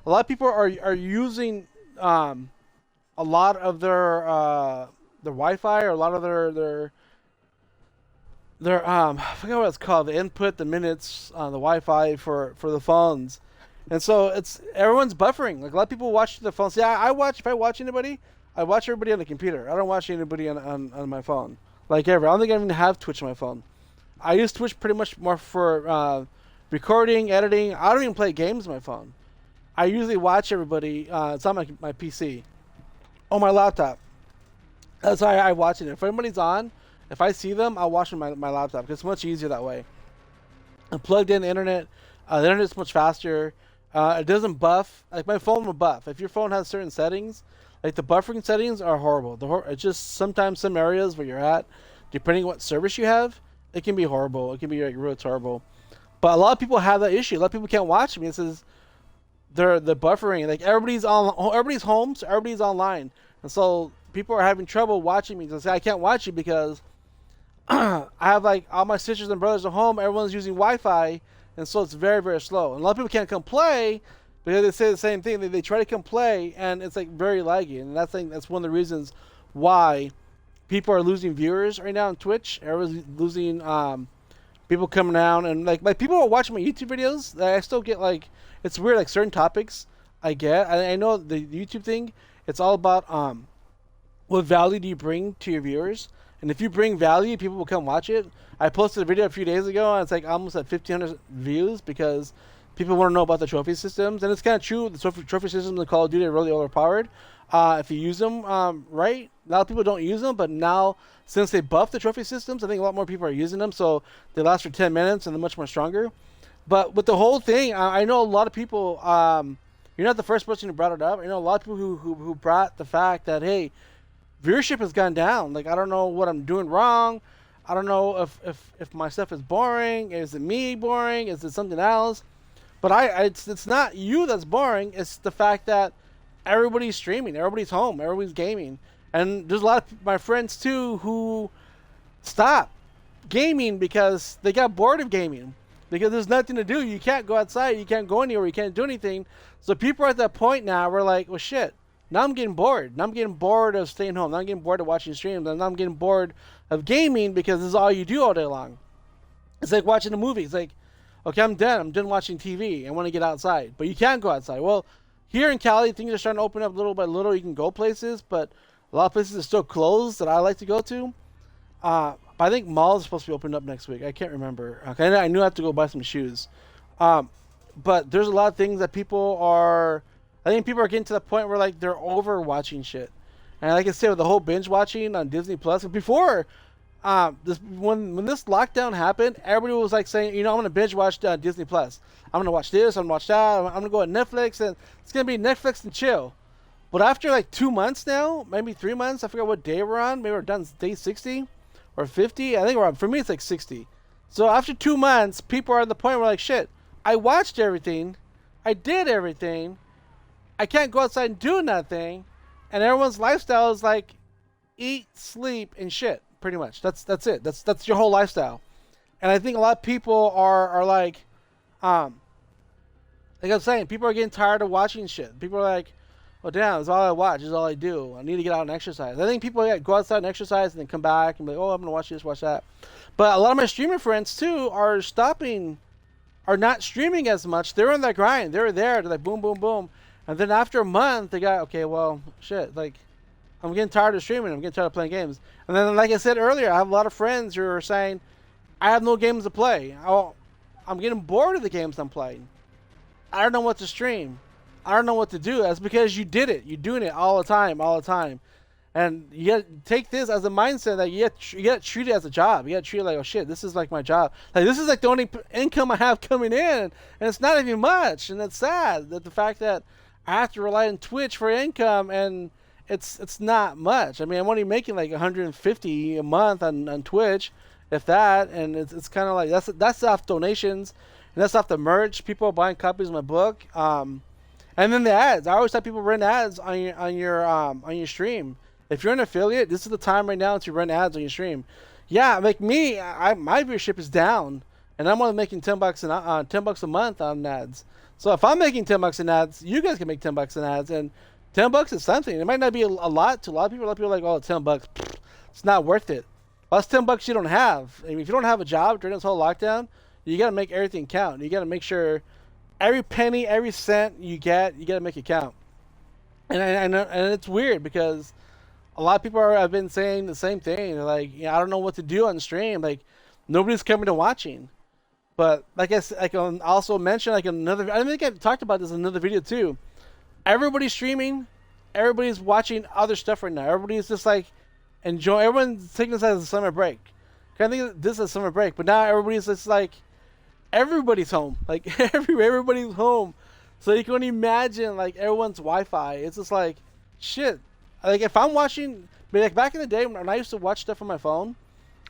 a lot of people are using a lot of their Wi-Fi, or a lot of their I forget what it's called, the input, the minutes on the Wi-Fi for the phones. And so it's everyone's buffering. Like a lot of people watch the phones. Yeah, I watch, if I watch anybody, I watch everybody on the computer. I don't watch anybody on my phone. Like ever. I don't think I even have Twitch on my phone. I use Twitch pretty much more for recording, editing. I don't even play games on my phone. I usually watch everybody. It's on my PC. On my laptop. That's how I watch it. If anybody's on, if I see them, I'll watch on my laptop because it's much easier that way. I'm plugged in the internet. The internet's much faster. It doesn't buff. Like my phone will buff. If your phone has certain settings, like the buffering settings are horrible. It's just sometimes some areas where you're at, depending on what service you have, it can be horrible. It can be like really terrible. But a lot of people have that issue. A lot of people can't watch me. It says the buffering. Like everybody's home, so everybody's online, and so people are having trouble watching me. They say I can't watch you because I have like all my sisters and brothers at home. Everyone's using Wi-Fi, and so it's very, very slow. And a lot of people can't come play because they say the same thing. They try to come play, and it's like very laggy. And that's one of the reasons why people are losing viewers right now on Twitch. Everyone's losing people coming down, and like people are watching my YouTube videos. I still get like, it's weird, like certain topics I get. I know the YouTube thing. It's all about what value do you bring to your viewers. And if you bring value, people will come watch it. I posted a video a few days ago, and it's like almost at 1,500 views because people want to know about the trophy systems. And it's kind of true. The trophy systems in Call of Duty are really overpowered. If you use them right, a lot of people don't use them, but now since they buffed the trophy systems, I think a lot more people are using them. So they last for 10 minutes and they're much more stronger. But with the whole thing, I know a lot of people. You're not the first person who brought it up. I know a lot of people who brought the fact that, hey, viewership has gone down. Like, I don't know what I'm doing wrong. I don't know if my stuff is boring. Is it me boring? Is it something else? But it's not you that's boring. It's the fact that everybody's streaming. Everybody's home. Everybody's gaming. And there's a lot of my friends, too, who stop gaming because they got bored of gaming. Because there's nothing to do. You can't go outside. You can't go anywhere. You can't do anything. So people are at that point now where like, well, shit. Now I'm getting bored. Now I'm getting bored of staying home. Now I'm getting bored of watching streams. And now I'm getting bored of gaming because this is all you do all day long. It's like watching a movie. It's like, okay, I'm done. I'm done watching TV. I want to get outside. But you can't go outside. Well, here in Cali, things are starting to open up little by little. You can go places, but a lot of places are still closed that I like to go to. But I think malls are supposed to be opened up next week. I can't remember. Okay, I knew I had to go buy some shoes. But there's a lot of things that people are... I think people are getting to the point where like they're over watching shit, and like I said, with the whole binge watching on Disney Plus. Before, when this lockdown happened, everybody was like saying, I'm gonna binge watch Disney Plus. I'm gonna watch this. I'm gonna watch that. I'm gonna go on Netflix, and it's gonna be Netflix and chill. But after like 2 months now, maybe 3 months, I forget what day we're on. Maybe we're done day 60 or 50. I think we're on. For me, it's like 60. So after 2 months, people are at the point where like, shit, I watched everything, I did everything. I can't go outside and do nothing, and everyone's lifestyle is like eat, sleep, and shit. Pretty much, that's it. That's your whole lifestyle. And I think a lot of people are like I'm saying, people are getting tired of watching shit. People are like, oh damn, it's all I watch, it's all I do. I need to get out and exercise. I think people go outside and exercise and then come back and be like, oh, I'm gonna watch this, watch that. But a lot of my streamer friends too are not streaming as much. They're on that grind. They're there. They're like boom, boom, boom. And then after a month, they got, okay, well, shit, like, I'm getting tired of streaming. I'm getting tired of playing games. And then, like I said earlier, I have a lot of friends who are saying, I have no games to play. I'm getting bored of the games I'm playing. I don't know what to stream. I don't know what to do. That's because you did it. You're doing it all the time. And you got to take this as a mindset that you got to treat it as a job. You got to treat it like, oh, shit, this is like my job. Like, this is like the only income I have coming in. And it's not even much. And it's sad that the fact that I have to rely on Twitch for income, and it's not much. I mean, I'm only making like 150 a month on Twitch, if that, and it's kind of like that's off donations, and that's off the merch. People are buying copies of my book, and then the ads. I always have people run ads on your stream. If you're an affiliate, this is the time right now to run ads on your stream. Yeah, like my viewership is down, and I'm only making $10 $10 a month on ads. So if I'm making $10 in ads, you guys can make $10 in ads, and $10 is something. It might not be a lot to a lot of people. A lot of people are like, oh, $10, it's not worth it. Well, that's $10 you don't have. I mean, if you don't have a job during this whole lockdown, you got to make everything count. You got to make sure every penny, every cent you got to make it count. And and it's weird because a lot of people have been saying the same thing. They're like, I don't know what to do on stream. Like, nobody's coming to watching. But like I can also mention like another. I think I talked about this in another video too. Everybody's streaming. Everybody's watching other stuff right now. Everybody's just like enjoying. Everyone's taking this as a summer break. I think this is a summer break, but now everybody's just like everybody's home. Like everybody's home. So you can imagine like everyone's Wi-Fi. It's just like shit. Like if I'm watching, like back in the day when I used to watch stuff on my phone,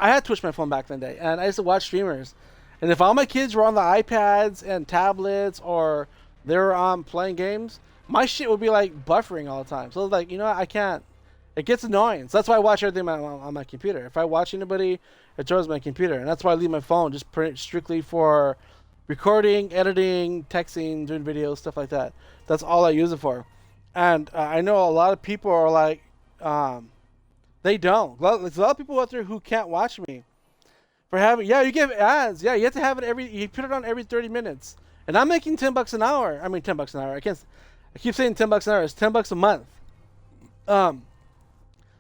I had Twitch on my phone back in the day, and I used to watch streamers. And if all my kids were on the iPads and tablets or they were playing games, my shit would be like buffering all the time. So it's like, I can't. It gets annoying. So that's why I watch everything on my computer. If I watch anybody, it's always my computer. And that's why I leave my phone just strictly for recording, editing, texting, doing videos, stuff like that. That's all I use it for. And I know a lot of people are like, they don't. There's a lot of people out there who can't watch me. For having, you give ads. Yeah, you have to have it you put it on every 30 minutes. And I'm making $10 an hour. I mean, $10 an hour. I keep saying $10 an hour. It's $10 a month.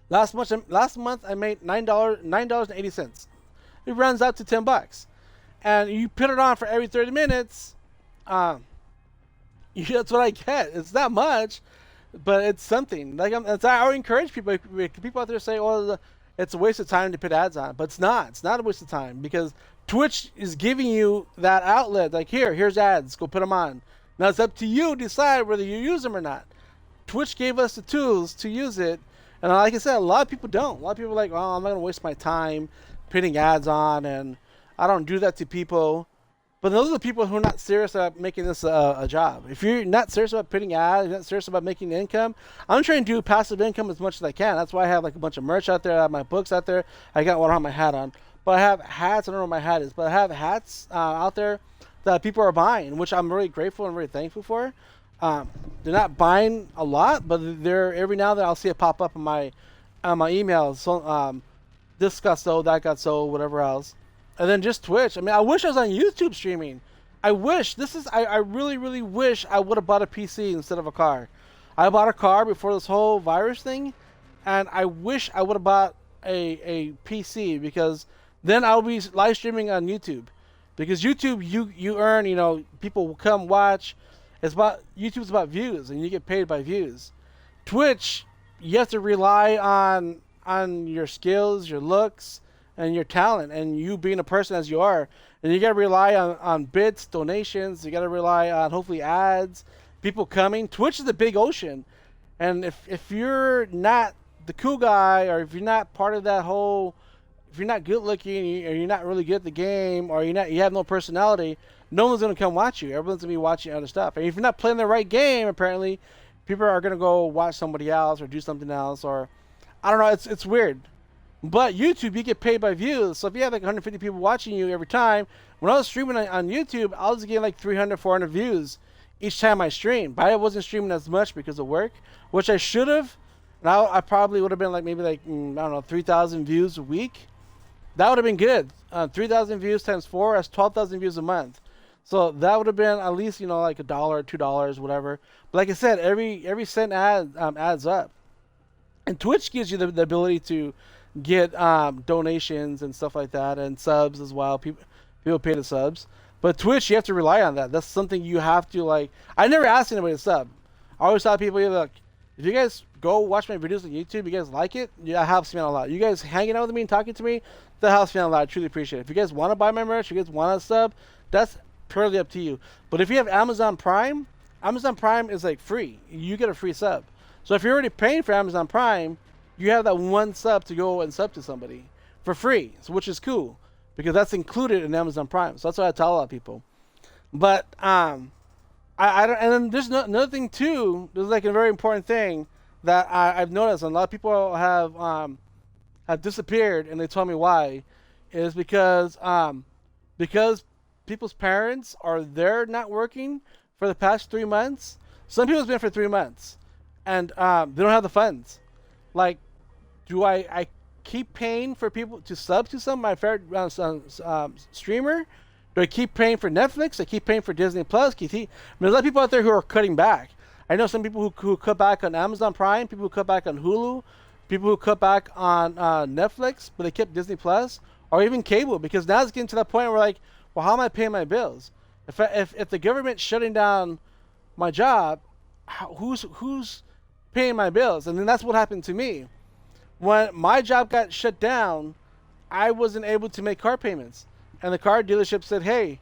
Last month I made $9.80. It runs out to $10. And you put it on for every 30 minutes. That's what I get. It's not much, but it's something. Like I would encourage people. People out there say, "Oh, it's a waste of time to put ads on," but it's not. It's not a waste of time because Twitch is giving you that outlet. Like here's ads. Go put them on. Now it's up to you to decide whether you use them or not. Twitch gave us the tools to use it, and like I said, a lot of people don't. A lot of people are like, "Oh, I'm not gonna waste my time putting ads on," and I don't do that to people. But those are the people who are not serious about making this a job. If you're not serious about putting ads, you're not serious about making income, I'm trying to do passive income as much as I can. That's why I have like a bunch of merch out there. I have my books out there. I got one on my hat on. But I have hats. I don't know what my hat is. But I have hats out there that people are buying, which I'm really grateful and really thankful for. They're not buying a lot, but they're every now and then I'll see it pop up in my emails. So this got sold, that got sold, whatever else. And then just Twitch. I mean, I wish I was on YouTube streaming. I really, really wish I would have bought a PC instead of a car. I bought a car before this whole virus thing, and I wish I would have bought a PC because then I'll be live streaming on YouTube. Because YouTube, you earn, people will come watch. YouTube's about views, and you get paid by views. Twitch, you have to rely on your skills, your looks, and your talent, and you being a person as you are. And you got to rely on bits, donations. You got to rely on hopefully ads, people coming. Twitch is a big ocean. And if you're not the cool guy, or if you're not part of that whole, if you're not good looking, or you're not really good at the game, or you have no personality, no one's going to come watch you. Everyone's going to be watching other stuff. And if you're not playing the right game, apparently, people are going to go watch somebody else or do something else, or I don't know. It's weird. But YouTube, you get paid by views. So if you have like 150 people watching you every time, when I was streaming on YouTube, I was getting like 300, 400 views each time I streamed. But I wasn't streaming as much because of work, which I should have. And I probably would have been like maybe like, I don't know, 3,000 views a week. That would have been good. 3,000 views times 4, that's 12,000 views a month. So that would have been at least, like $1, $2, whatever. But like I said, every cent adds up. And Twitch gives you the ability to get donations and stuff like that, and subs as well. People pay the subs, but Twitch, you have to rely on that. That's something you have to like. I never asked anybody to sub. I always tell people, like, if you guys go watch my videos on YouTube, you guys like it, it helps me out a lot. You guys hanging out with me and talking to me, that helps me out a lot. I truly appreciate it. If you guys want to buy my merch, if you guys want to sub, that's purely up to you. But if you have Amazon Prime is like free. You get a free sub. So if you're already paying for Amazon Prime, you have that one sub to go and sub to somebody for free, which is cool because that's included in Amazon Prime. So that's what I tell a lot of people. But I don't. And then there's another thing too. There's like a very important thing that I've noticed, and a lot of people have disappeared, and they told me why. Is because people's parents are there not working for the past 3 months. Some people it's been for 3 months, and they don't have the funds. Like, do I keep paying for people to sub to some my favorite streamer? Do I keep paying for Netflix? I keep paying for Disney Plus. There's a lot of people out there who are cutting back. I know some people who cut back on Amazon Prime, people who cut back on Hulu, people who cut back on Netflix, but they kept Disney Plus or even cable, because now it's getting to that point where like, well, how am I paying my bills? If the government's shutting down my job, who's paying my bills? And then that's what happened to me. When my job got shut down, I wasn't able to make car payments. And the car dealership said, hey,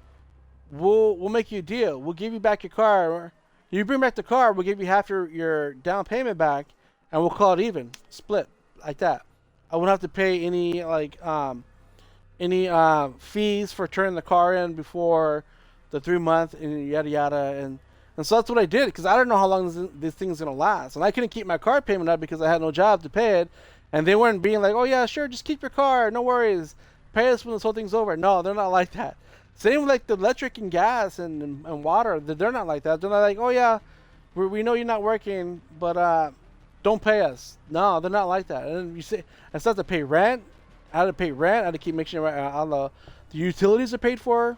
we'll make you a deal. We'll give you back your car. You bring back the car, we'll give you half your down payment back, and we'll call it even. Split. Like that. I won't have to pay any fees for turning the car in before the 3 month and yada yada. And so that's what I did, because I don't know how long this thing's going to last. And I couldn't keep my car payment up because I had no job to pay it. And they weren't being like, oh yeah, sure, just keep your car, no worries. Pay us when this whole thing's over. No, they're not like that. Same with like the electric and gas and water. They're not like that. They're not like, oh yeah, we know you're not working, but don't pay us. No, they're not like that. And then you say, I still have to pay rent. I had to pay rent. I had to keep making sure all the utilities are paid for.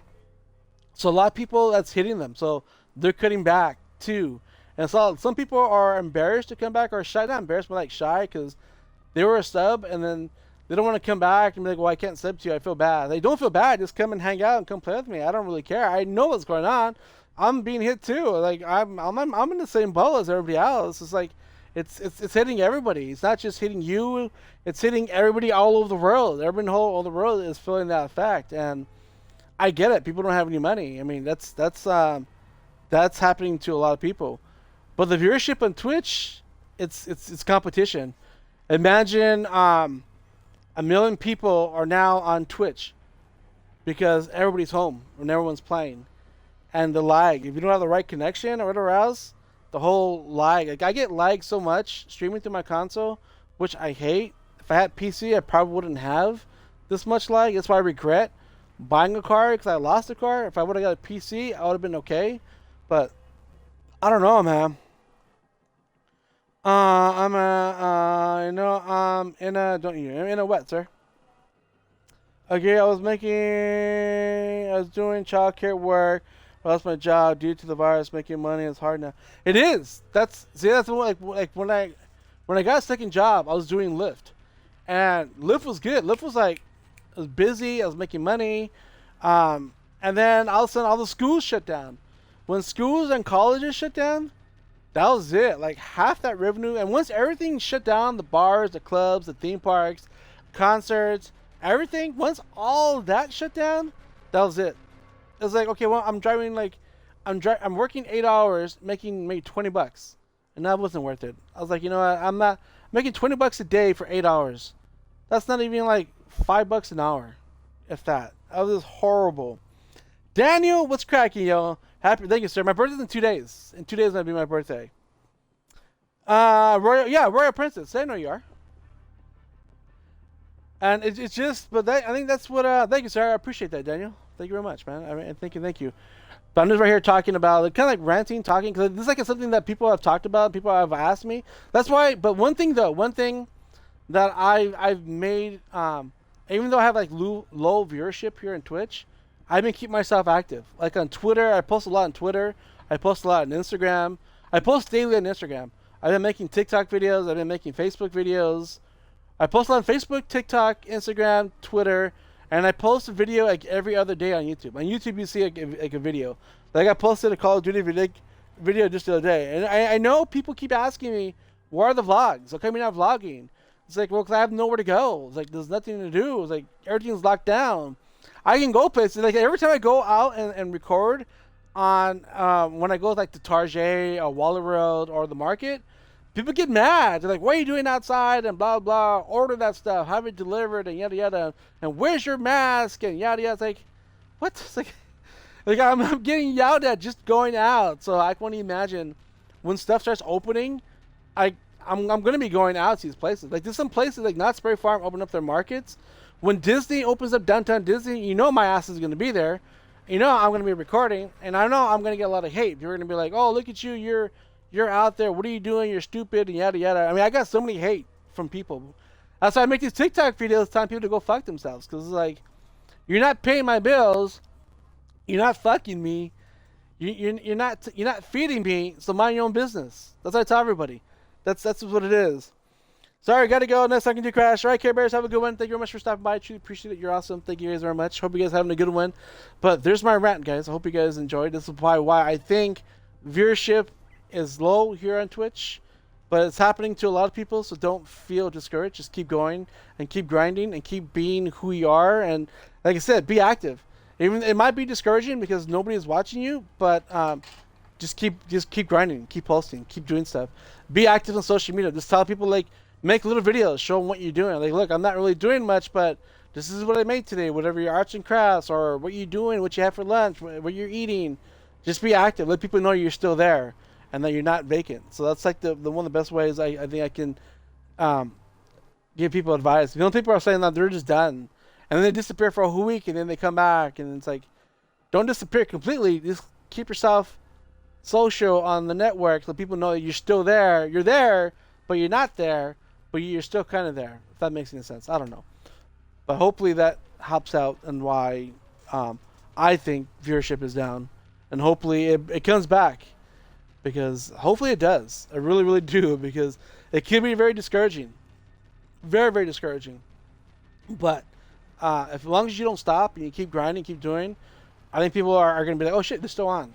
So a lot of people, that's hitting them. So they're cutting back too. And so some people are embarrassed to come back, or shy. Not embarrassed, but like shy, because they were a sub and then they don't want to come back and be like, well, I can't sub to you. I feel bad. They don't feel bad. Just come and hang out and come play with me. I don't really care. I know what's going on. I'm being hit too. Like I'm in the same boat as everybody else. It's like it's hitting everybody. It's not just hitting you. It's hitting everybody all over the world. Everybody all over the world is feeling that effect. And I get it. People don't have any money. I mean, that's happening to a lot of people. But the viewership on Twitch, it's competition. Imagine 1 million people are now on Twitch because everybody's home and everyone's playing. And the lag, if you don't have the right connection or whatever else, the whole lag. Like I get lag so much streaming through my console, which I hate. If I had PC, I probably wouldn't have this much lag. That's why I regret buying a car, because I lost a car. If I would have got a PC, I would have been okay. But I don't know, man. I'm in a what, sir? Okay, I was doing childcare work. I lost my job due to the virus. Making money is hard now. It is. That's like when I got a second job, I was doing Lyft, and Lyft was good. Lyft was like, I was busy. I was making money, and then all of a sudden, all the schools shut down. When schools and colleges shut down, that was it. Like half that revenue. And once everything shut down, the bars, the clubs, the theme parks, concerts, everything, once all that shut down, that was it. It was like, okay, well, I'm working 8 hours, making maybe $20, and that wasn't worth it. I was like, you know what? I'm not making $20 a day for 8 hours. That's not even like $5 an hour, if that. That was just horrible. Daniel, what's cracking, yo? Thank you, sir. My birthday's in 2 days. In 2 days, that'll be my birthday. Royal Princess. I know you are. And it's just, but I think that's what. Thank you, sir. I appreciate that, Daniel. Thank you very much, man. I mean, thank you. But I'm just right here talking about, kind of like ranting, talking, because this is like something that people have talked about, people have asked me. That's why. But one thing that I've made, even though I have like low viewership here on Twitch, I've been keeping myself active. Like on Twitter, I post a lot on Twitter. I post a lot on Instagram. I post daily on Instagram. I've been making TikTok videos. I've been making Facebook videos. I post a lot on Facebook, TikTok, Instagram, Twitter, and I post a video like every other day on YouTube. On YouTube, you see like a video. Like I posted a Call of Duty video just the other day. And I know people keep asking me, where are the vlogs? How come you're not vlogging? It's like, well, because I have nowhere to go. It's like, there's nothing to do. It's like, everything's locked down. I can go places. Like every time I go out and record on when I go like to Target or Waller Road or the market, people get mad. They're like, what are you doing outside? And blah, blah. Order that stuff. Have it delivered and yada, yada. And where's your mask? And yada, yada. It's like, what? It's like I'm getting yelled at just going out. So I can only imagine when stuff starts opening, I'm going to be going out to these places. Like there's some places like Knott's Berry Farm open up their markets. When Disney opens up downtown Disney, you know my ass is going to be there. You know I'm gonna be recording, and I know I'm gonna get a lot of hate. You're gonna be like, "Oh, look at you, you're out there. What are you doing? You're stupid," and yada yada. I mean, I got so many hate from people. That's why I make these TikTok videos telling people to go fuck themselves. Cause it's like, you're not paying my bills, you're not fucking me, you're not feeding me. So mind your own business. That's what I tell everybody. That's what it is. Sorry, gotta go. Next I can do Crash. All right, Care Bears, have a good one. Thank you very much for stopping by. I truly appreciate it. You're awesome. Thank you guys very much. Hope you guys having a good one. But there's my rant, guys. I hope you guys enjoyed. This is why I think viewership is low here on Twitch, but it's happening to a lot of people. So don't feel discouraged. Just keep going and keep grinding and keep being who you are. And like I said, be active. Even it might be discouraging because nobody is watching you, but just keep grinding, keep posting, keep doing stuff. Be active on social media. Just tell people, like, make little videos, show them what you're doing. Like, look, I'm not really doing much, but this is what I made today. Whatever your arts and crafts, or what you're doing, what you have for lunch, what you're eating. Just be active. Let people know you're still there and that you're not vacant. So that's like the one of the best ways I think I can give people advice. You know, people are saying that they're just done, and then they disappear for a whole week, and then they come back, and it's like, don't disappear completely. Just keep yourself social on the network so people know that you're still there. You're there, but you're not there, but you're still kind of there. If that makes any sense, I don't know, but hopefully that helps out and why I think viewership is down, and hopefully it comes back, because hopefully it does. I really, really do, because it can be very discouraging, very, very discouraging. But as long as you don't stop and you keep grinding, keep doing, I think people are going to be like, oh shit, they're still on.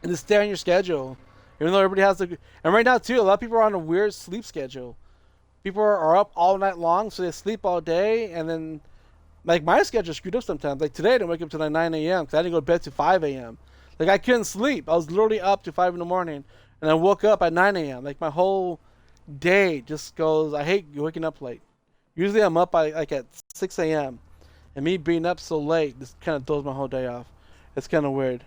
And just stay on your schedule. Even though everybody has and right now too, a lot of people are on a weird sleep schedule. People are up all night long, so they sleep all day, and then, like, my schedule screwed up sometimes. Like today, I didn't wake up till like 9 a.m. because I didn't go to bed till 5 a.m. Like, I couldn't sleep. I was literally up to 5 in the morning, and I woke up at 9 a.m. Like, my whole day just goes, I hate waking up late. Usually I'm up like at 6 a.m. And me being up so late just kind of throws my whole day off. It's kind of weird.